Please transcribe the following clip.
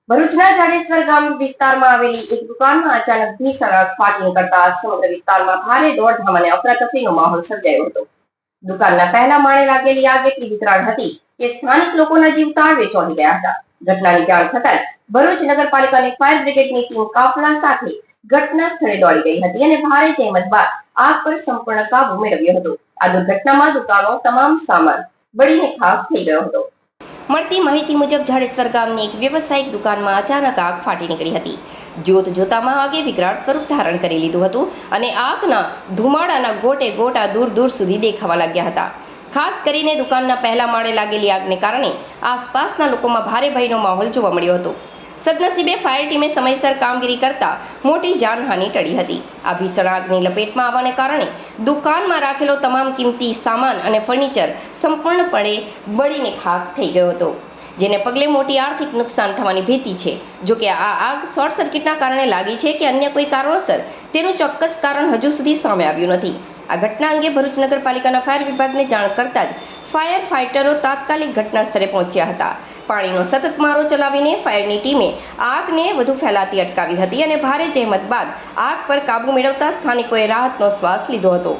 ભરૂચના જાડેશ્વર ગામ વિસ્તારમાં આવેલી એક દુકાનમાં અચાનક ભીષણ આગ ફાટી નીકળતા સમગ્ર વિસ્તારમાં ભારે દોડધામ અને અફરાતફરીનો માહોલ સર્જાયો હતો। દુકાનના પહેલા માળે લાગેલી આગ એટલી વિકરાળ હતી કે સ્થાનિક લોકોના જીવ તાળવે ચોંટી ગયા હતા। ઘટનાની જાણ થતાં ભરૂચ નગરપાલિકાની ફાયર બ્રિગેડની ટીમ કાફલા સાથે ઘટના સ્થળે દોડી ગઈ હતી અને ભારે જહેમત બાદ આગ પર સંપૂર્ણ કાબુ મેળવ્યો હતો। આ દુર્ઘટનામાં દુકાનો તમામ સામાન બળીને ખાખ થઈ ગયો હતો। મળતી માહિતી મુજબ જાડેશ્વર ગામની એક વ્યવસાયિક દુકાનમાં અચાનક આગ ફાટી નીકળી હતી। જોત જોતામાં આગે વિકરાળ સ્વરૂપ ધારણ કરી લીધું હતું અને આગના ધુમાડાના ગોટે ગોટા દૂર દૂર સુધી દેખાવા લાગ્યા હતા। ખાસ કરીને દુકાનના પહેલા માળે લાગેલી આગને કારણે આસપાસના લોકોમાં ભારે ભયનો માહોલ જોવા મળ્યો હતો। સદનસીબે ફાયર ટીમે સમયસર કામગીરી કરતા મોટી જાનહાનિ ટળી હતી। આ ભીષણ આગની લપેટમાં આવવાને કારણે દુકાનમાં રાખેલો તમામ કિંમતી સામાન અને ફર્નિચર સંપૂર્ણપણે બળીને ખાખ થઈ ગયો હતો, જેને પગલે મોટી આર્થિક નુકસાન થવાની ભીતિ છે। જો કે આ આગ શોર્ટ સર્કિટના કારણે લાગી છે કે અન્ય કોઈ કારણોસર તેનું ચોક્કસ કારણ હજુ સુધી સામે આવ્યું નથી। આ ઘટના અંગે ભરૂચ નગરપાલિકાના ફાયર વિભાગને જાણ કરતા જ ફાયર ફાઇટરો તાત્કાલિક ઘટના સ્થળે પહોંચ્યા હતા। પાણીનો સતત મારો ચલાવીને ફાયરની ટીમે આગને વધુ ફેલાતી અટકાવી હતી અને ભારે જહેમત બાદ આગ પર કાબુ મેળવતા સ્થાનિકોએ રાહતનો શ્વાસ લીધો હતો।